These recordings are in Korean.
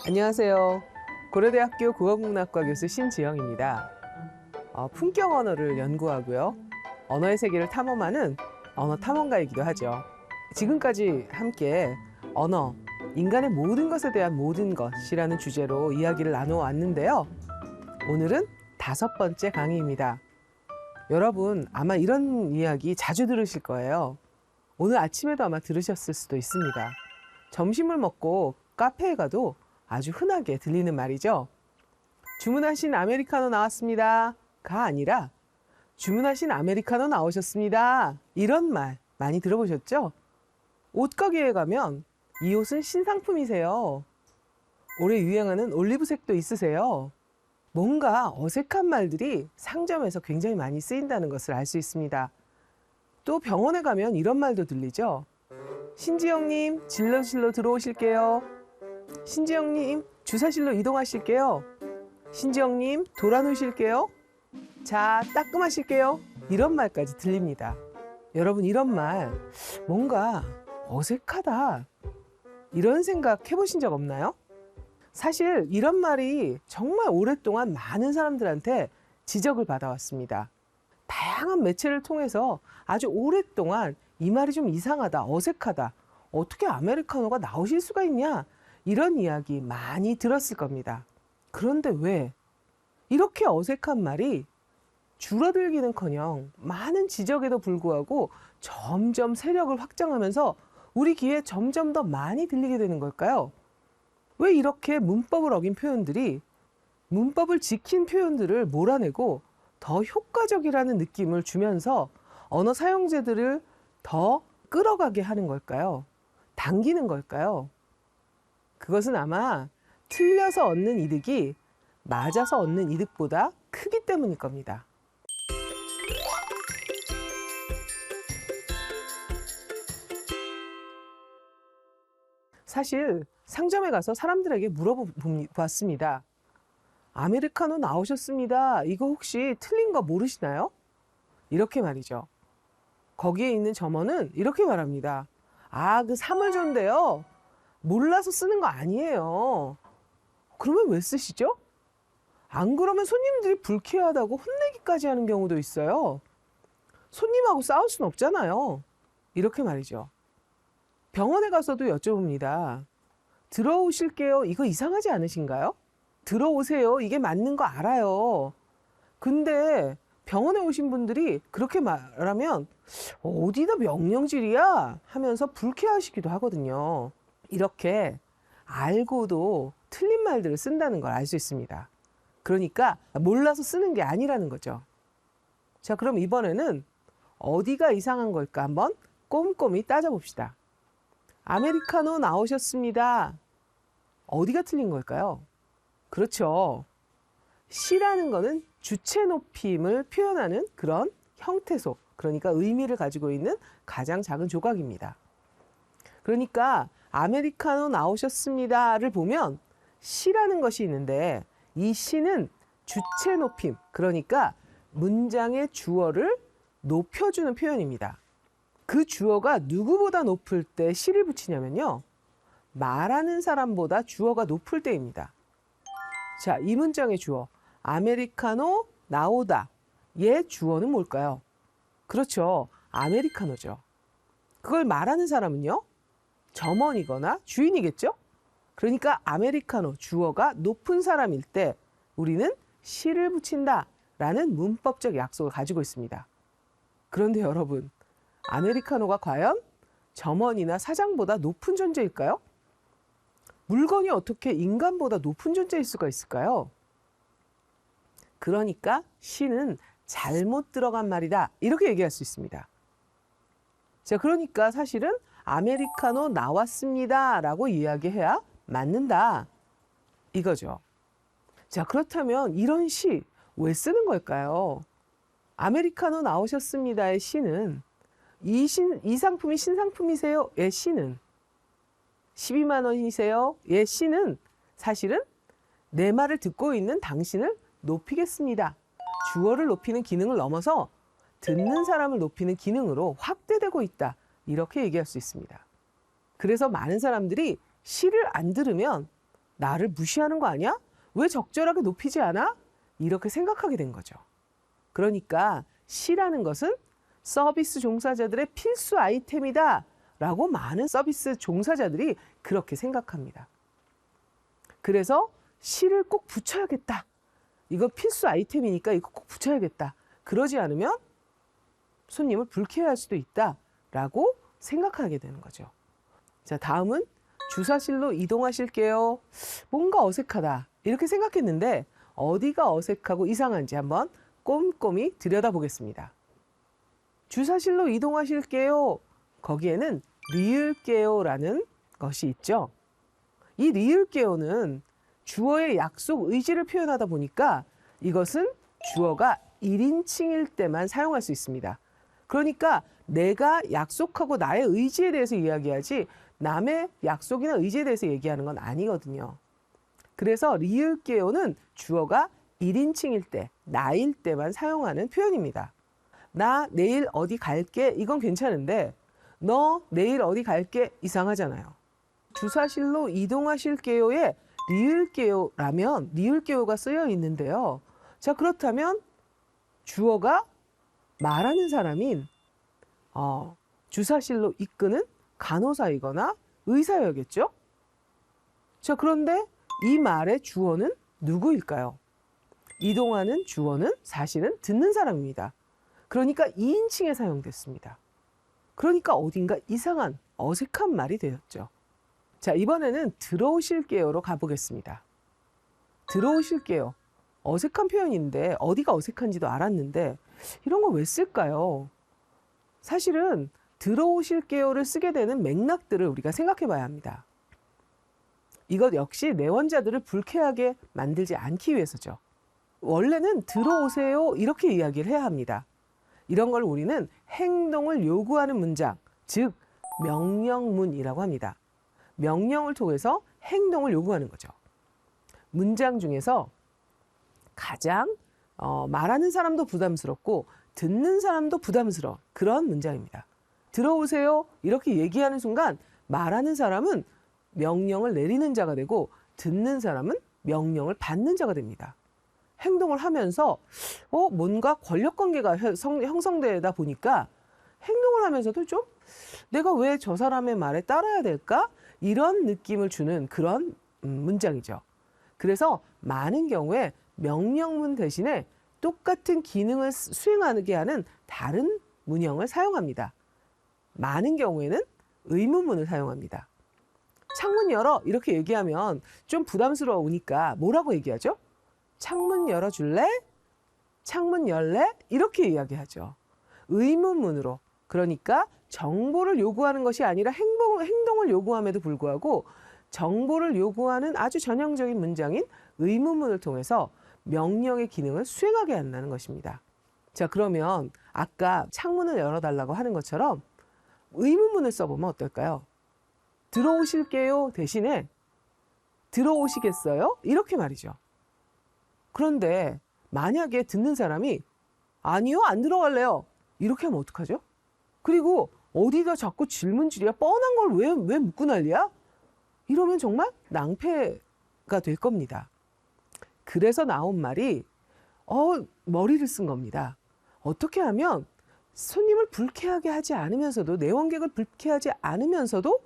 안녕하세요. 고려대학교 국어국문학과 교수 신지영입니다. 품격 언어를 연구하고요. 언어의 세계를 탐험하는 언어 탐험가이기도 하죠. 지금까지 함께 언어, 인간의 모든 것에 대한 모든 것이라는 주제로 이야기를 나눠왔는데요. 오늘은 5번째 강의입니다. 여러분 아마 이런 이야기 자주 들으실 거예요. 오늘 아침에도 아마 들으셨을 수도 있습니다. 점심을 먹고 카페에 가도 아주 흔하게 들리는 말이죠. 주문하신 아메리카노 나왔습니다. 가 아니라 주문하신 아메리카노 나오셨습니다. 이런 말 많이 들어보셨죠? 옷가게에 가면 이 옷은 신상품이세요. 올해 유행하는 올리브색도 있으세요. 뭔가 어색한 말들이 상점에서 굉장히 많이 쓰인다는 것을 알 수 있습니다. 또 병원에 가면 이런 말도 들리죠. 신지영님, 진료실로 들어오실게요. 신지영님, 주사실로 이동하실게요. 신지영님, 돌아놓으실게요. 자, 따끔하실게요. 이런 말까지 들립니다. 여러분 이런 말 뭔가 어색하다. 이런 생각 해보신 적 없나요? 사실 이런 말이 정말 오랫동안 많은 사람들한테 지적을 받아왔습니다. 다양한 매체를 통해서 아주 오랫동안 이 말이 좀 이상하다, 어색하다. 어떻게 아메리카노가 나오실 수가 있냐? 이런 이야기 많이 들었을 겁니다. 그런데 왜 이렇게 어색한 말이 줄어들기는커녕 많은 지적에도 불구하고 점점 세력을 확장하면서 우리 귀에 점점 더 많이 들리게 되는 걸까요? 왜 이렇게 문법을 어긴 표현들이 문법을 지킨 표현들을 몰아내고 더 효과적이라는 느낌을 주면서 언어 사용자들을 더 끌어가게 하는 걸까요? 당기는 걸까요? 그것은 아마 틀려서 얻는 이득이 맞아서 얻는 이득보다 크기 때문일 겁니다. 사실 상점에 가서 사람들에게 물어봤습니다. 아메리카노 나오셨습니다. 이거 혹시 틀린 거 모르시나요? 이렇게 말이죠. 거기에 있는 점원은 이렇게 말합니다. 아, 그 사물조인데요. 몰라서 쓰는 거 아니에요. 그러면 왜 쓰시죠? 안 그러면 손님들이 불쾌하다고 혼내기까지 하는 경우도 있어요. 손님하고 싸울 순 없잖아요. 이렇게 말이죠. 병원에 가서도 여쭤봅니다. 들어오실게요. 이거 이상하지 않으신가요? 들어오세요. 이게 맞는 거 알아요. 근데 병원에 오신 분들이 그렇게 말하면 어디다 명령질이야? 하면서 불쾌하시기도 하거든요. 이렇게 알고도 틀린 말들을 쓴다는 걸 알 수 있습니다. 그러니까 몰라서 쓰는 게 아니라는 거죠. 자, 그럼 이번에는 어디가 이상한 걸까 한번 꼼꼼히 따져봅시다. 아메리카노 나오셨습니다. 어디가 틀린 걸까요? 그렇죠. 시라는 거는 주체 높임을 표현하는 그런 형태소, 그러니까 의미를 가지고 있는 가장 작은 조각입니다. 그러니까 아메리카노 나오셨습니다를 보면 시라는 것이 있는데 이 시는 주체 높임, 그러니까 문장의 주어를 높여주는 표현입니다. 그 주어가 누구보다 높을 때 시를 붙이냐면요. 말하는 사람보다 주어가 높을 때입니다. 자, 이 문장의 주어 아메리카노 나오다. 얘 주어는 뭘까요? 그렇죠. 아메리카노죠. 그걸 말하는 사람은요. 점원이거나 주인이겠죠? 그러니까 아메리카노 주어가 높은 사람일 때 우리는 시를 붙인다라는 문법적 약속을 가지고 있습니다. 그런데 여러분, 아메리카노가 과연 점원이나 사장보다 높은 존재일까요? 물건이 어떻게 인간보다 높은 존재일 수가 있을까요? 그러니까 시는 잘못 들어간 말이다. 이렇게 얘기할 수 있습니다. 자, 그러니까 사실은 아메리카노 나왔습니다. 라고 이야기해야 맞는다. 이거죠. 자, 그렇다면 이런 시 왜 쓰는 걸까요? 아메리카노 나오셨습니다의 시는 이 상품이 신상품이세요? 의 시는 12만 원이세요? 의 시는 사실은 내 말을 듣고 있는 당신을 높이겠습니다. 주어를 높이는 기능을 넘어서 듣는 사람을 높이는 기능으로 확대되고 있다. 이렇게 얘기할 수 있습니다. 그래서 많은 사람들이 시를 안 들으면 나를 무시하는 거 아니야? 왜 적절하게 높이지 않아? 이렇게 생각하게 된 거죠. 그러니까 시라는 것은 서비스 종사자들의 필수 아이템이다 라고 많은 서비스 종사자들이 그렇게 생각합니다. 그래서 시를 꼭 붙여야겠다. 이거 필수 아이템이니까 이거 꼭 붙여야겠다. 그러지 않으면 손님을 불쾌할 수도 있다라고 생각하게 되는 거죠. 자, 다음은 주사실로 이동하실게요. 뭔가 어색하다. 이렇게 생각했는데 어디가 어색하고 이상한지 한번 꼼꼼히 들여다보겠습니다. 주사실로 이동하실게요. 거기에는 리을게요라는 것이 있죠. 이 리을게요는 주어의 약속 의지를 표현하다 보니까 이것은 주어가 1인칭일 때만 사용할 수 있습니다. 그러니까 내가 약속하고 나의 의지에 대해서 이야기하지 남의 약속이나 의지에 대해서 얘기하는 건 아니거든요. 그래서 리을게요는 주어가 1인칭일 때, 나일 때만 사용하는 표현입니다. 나 내일 어디 갈게 이건 괜찮은데 너 내일 어디 갈게 이상하잖아요. 주사실로 이동하실게요에 리을게요라면 리을게요가 쓰여 있는데요. 자, 그렇다면 주어가 말하는 사람인 주사실로 이끄는 간호사이거나 의사여겠죠? 자, 그런데 이 말의 주어는 누구일까요? 이동하는 주어는 사실은 듣는 사람입니다. 그러니까 2인칭에 사용됐습니다. 그러니까 어딘가 이상한 어색한 말이 되었죠. 자, 이번에는 들어오실게요로 가보겠습니다. 들어오실게요. 어색한 표현인데 어디가 어색한지도 알았는데 이런 거 왜 쓸까요? 사실은 들어오실게요를 쓰게 되는 맥락들을 우리가 생각해 봐야 합니다. 이것 역시 내원자들을 불쾌하게 만들지 않기 위해서죠. 원래는 들어오세요 이렇게 이야기를 해야 합니다. 이런 걸 우리는 행동을 요구하는 문장, 즉 명령문이라고 합니다. 명령을 통해서 행동을 요구하는 거죠. 문장 중에서 가장 말하는 사람도 부담스럽고 듣는 사람도 부담스러운 그런 문장입니다. 들어오세요 이렇게 얘기하는 순간 말하는 사람은 명령을 내리는 자가 되고 듣는 사람은 명령을 받는 자가 됩니다. 행동을 하면서 뭔가 권력관계가 형성되다 보니까 행동을 하면서도 좀 내가 왜 저 사람의 말에 따라야 될까? 이런 느낌을 주는 그런 문장이죠. 그래서 많은 경우에 명령문 대신에 똑같은 기능을 수행하게 하는 다른 문형을 사용합니다. 많은 경우에는 의문문을 사용합니다. 창문 열어 이렇게 얘기하면 좀 부담스러우니까 뭐라고 얘기하죠? 창문 열어줄래? 창문 열래? 이렇게 이야기하죠. 의문문으로. 그러니까 정보를 요구하는 것이 아니라 행동을 요구함에도 불구하고 정보를 요구하는 아주 전형적인 문장인 의문문을 통해서 명령의 기능을 수행하게 한다는 것입니다. 자, 그러면 아까 창문을 열어달라고 하는 것처럼 의문문을 써보면 어떨까요? 들어오실게요 대신에 들어오시겠어요? 이렇게 말이죠. 그런데 만약에 듣는 사람이 아니요, 안 들어갈래요. 이렇게 하면 어떡하죠? 그리고 어디다 자꾸 질문질이야? 뻔한 걸 왜 묻고 난리야? 이러면 정말 낭패가 될 겁니다. 그래서 나온 말이 머리를 쓴 겁니다. 어떻게 하면 손님을 불쾌하게 하지 않으면서도 내원객을 불쾌하지 않으면서도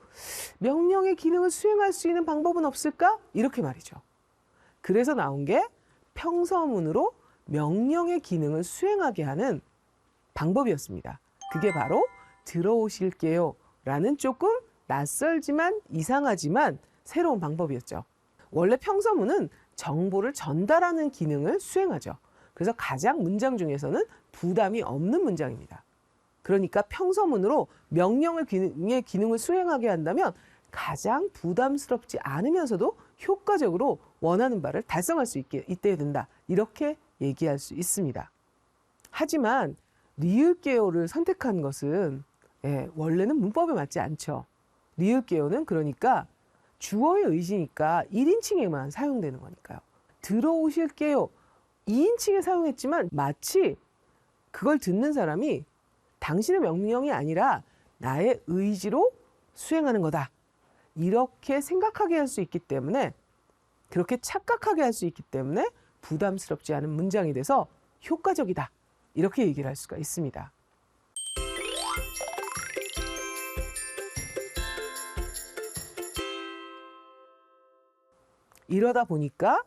명령의 기능을 수행할 수 있는 방법은 없을까? 이렇게 말이죠. 그래서 나온 게 평서문으로 명령의 기능을 수행하게 하는 방법이었습니다. 그게 바로 들어오실게요 라는 조금 낯설지만 이상하지만 새로운 방법이었죠. 원래 평서문은 정보를 전달하는 기능을 수행하죠. 그래서 가장 문장 중에서는 부담이 없는 문장입니다. 그러니까 평서문으로 명령의 기능을 수행하게 한다면 가장 부담스럽지 않으면서도 효과적으로 원하는 바를 달성할 수 있게 된다. 이렇게 얘기할 수 있습니다. 하지만 리을게요를 선택한 것은 원래는 문법에 맞지 않죠. 리을게요는 그러니까 주어의 의지니까 1인칭에만 사용되는 거니까요. 들어오실게요. 2인칭에 사용했지만 마치 그걸 듣는 사람이 당신의 명령이 아니라 나의 의지로 수행하는 거다. 이렇게 생각하게 할 수 있기 때문에, 그렇게 착각하게 할 수 있기 때문에 부담스럽지 않은 문장이 돼서 효과적이다. 이렇게 얘기를 할 수가 있습니다. 이러다 보니까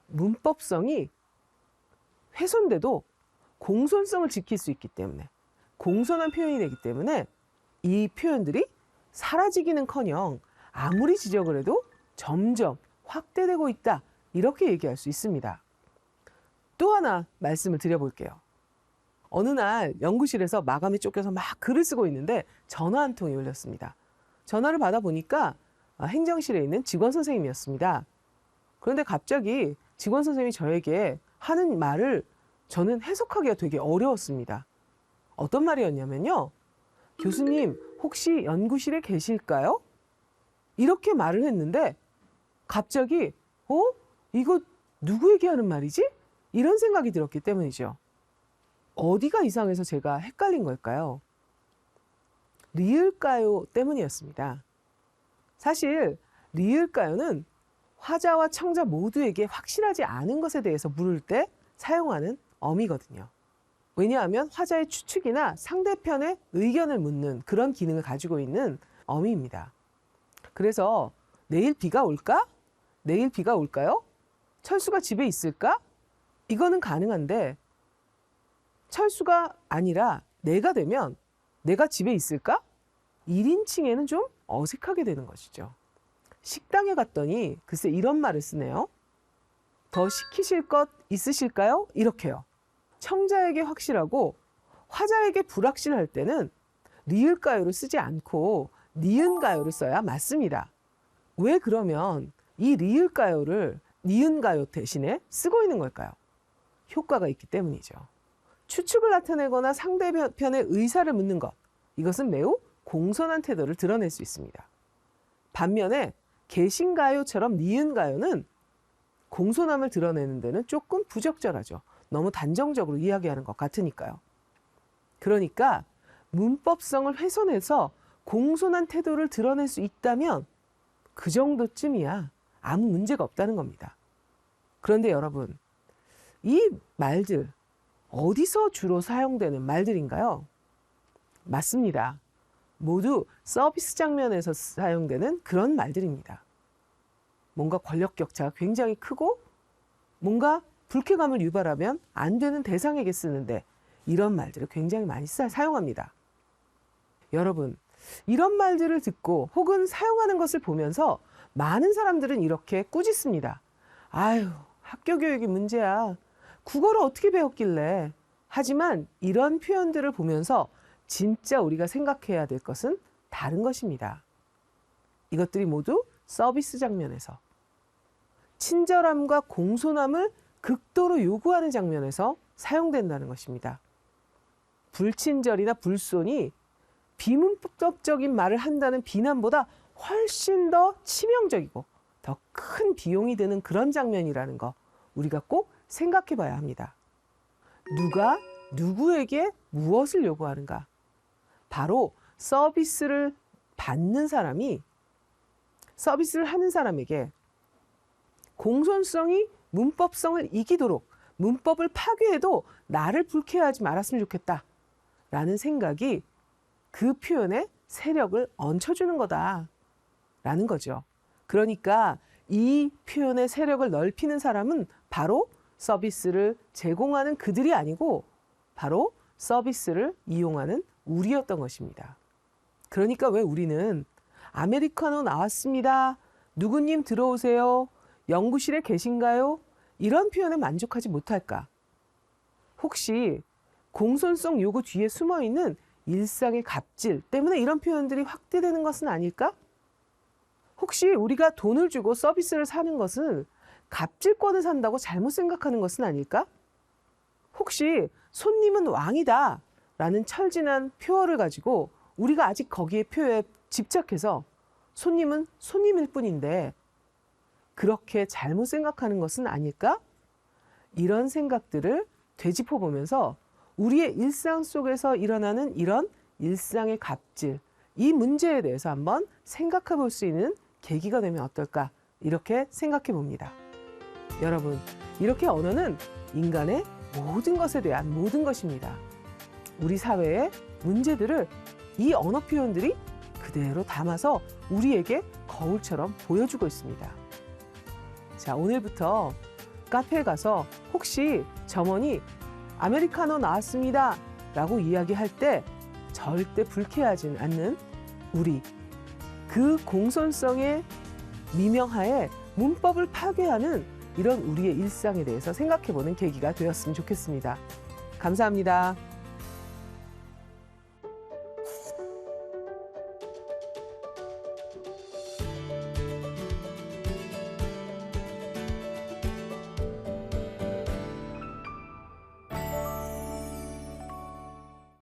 문법성이 훼손돼도 공손성을 지킬 수 있기 때문에, 공손한 표현이 되기 때문에 이 표현들이 사라지기는커녕 아무리 지적을 해도 점점 확대되고 있다. 이렇게 얘기할 수 있습니다. 또 하나 말씀을 드려볼게요. 어느 날 연구실에서 마감에 쫓겨서 막 글을 쓰고 있는데 전화 한 통이 울렸습니다. 전화를 받아보니까 행정실에 있는 직원 선생님이었습니다. 그런데 갑자기 직원 선생님이 저에게 하는 말을 저는 해석하기가 되게 어려웠습니다. 어떤 말이었냐면요. 교수님, 혹시 연구실에 계실까요? 이렇게 말을 했는데 갑자기 이거 누구에게 하는 말이지? 이런 생각이 들었기 때문이죠. 어디가 이상해서 제가 헷갈린 걸까요? 리을까요 때문이었습니다. 사실 리을까요는 화자와 청자 모두에게 확실하지 않은 것에 대해서 물을 때 사용하는 어미거든요. 왜냐하면 화자의 추측이나 상대편의 의견을 묻는 그런 기능을 가지고 있는 어미입니다. 그래서 내일 비가 올까? 내일 비가 올까요? 철수가 집에 있을까? 이거는 가능한데 철수가 아니라 내가 되면 내가 집에 있을까? 1인칭에는 좀 어색하게 되는 것이죠. 식당에 갔더니 글쎄 이런 말을 쓰네요. 더 시키실 것 있으실까요? 이렇게요. 청자에게 확실하고 화자에게 불확실할 때는 리을가요를 쓰지 않고 니은가요를 써야 맞습니다. 왜 그러면 이 리을가요를 니은가요 대신에 쓰고 있는 걸까요? 효과가 있기 때문이죠. 추측을 나타내거나 상대편의 의사를 묻는 것, 이것은 매우 공손한 태도를 드러낼 수 있습니다. 반면에 계신가요처럼 니은가요는 공손함을 드러내는 데는 조금 부적절하죠. 너무 단정적으로 이야기하는 것 같으니까요. 그러니까 문법성을 훼손해서 공손한 태도를 드러낼 수 있다면 그 정도쯤이야 아무 문제가 없다는 겁니다. 그런데 여러분, 이 말들 어디서 주로 사용되는 말들인가요? 맞습니다. 모두 서비스 장면에서 사용되는 그런 말들입니다. 뭔가 권력 격차가 굉장히 크고 뭔가 불쾌감을 유발하면 안 되는 대상에게 쓰는데 이런 말들을 굉장히 많이 사용합니다. 여러분, 이런 말들을 듣고 혹은 사용하는 것을 보면서 많은 사람들은 이렇게 꾸짖습니다. 아유, 학교 교육이 문제야. 국어를 어떻게 배웠길래. 하지만 이런 표현들을 보면서 진짜 우리가 생각해야 될 것은 다른 것입니다. 이것들이 모두 서비스 장면에서 친절함과 공손함을 극도로 요구하는 장면에서 사용된다는 것입니다. 불친절이나 불손이 비문법적인 말을 한다는 비난보다 훨씬 더 치명적이고 더 큰 비용이 드는 그런 장면이라는 거 우리가 꼭 생각해 봐야 합니다. 누가 누구에게 무엇을 요구하는가? 바로 서비스를 받는 사람이 서비스를 하는 사람에게 공손성이 문법성을 이기도록 문법을 파괴해도 나를 불쾌하지 말았으면 좋겠다 라는 생각이 그 표현에 세력을 얹혀주는 거다라는 거죠. 그러니까 이 표현의 세력을 넓히는 사람은 바로 서비스를 제공하는 그들이 아니고 바로 서비스를 이용하는 우리였던 것입니다. 그러니까 왜 우리는 아메리카노 나왔습니다. 누구님 들어오세요. 연구실에 계신가요? 이런 표현에 만족하지 못할까? 혹시 공손성 요구 뒤에 숨어있는 일상의 갑질 때문에 이런 표현들이 확대되는 것은 아닐까? 혹시 우리가 돈을 주고 서비스를 사는 것은 갑질권을 산다고 잘못 생각하는 것은 아닐까? 혹시 손님은 왕이다 라는 철진한 표어를 가지고 우리가 아직 거기에 표에 집착해서 손님은 손님일 뿐인데 그렇게 잘못 생각하는 것은 아닐까? 이런 생각들을 되짚어 보면서 우리의 일상 속에서 일어나는 이런 일상의 갑질, 이 문제에 대해서 한번 생각해 볼 수 있는 계기가 되면 어떨까? 이렇게 생각해 봅니다. 여러분, 이렇게 언어는 인간의 모든 것에 대한 모든 것입니다. 우리 사회의 문제들을 이 언어 표현들이 그대로 담아서 우리에게 거울처럼 보여주고 있습니다. 자, 오늘부터 카페에 가서 혹시 점원이 아메리카노 나왔습니다 라고 이야기할 때 절대 불쾌하지 않는 우리, 그 공손성의 미명하에 문법을 파괴하는 이런 우리의 일상에 대해서 생각해보는 계기가 되었으면 좋겠습니다. 감사합니다.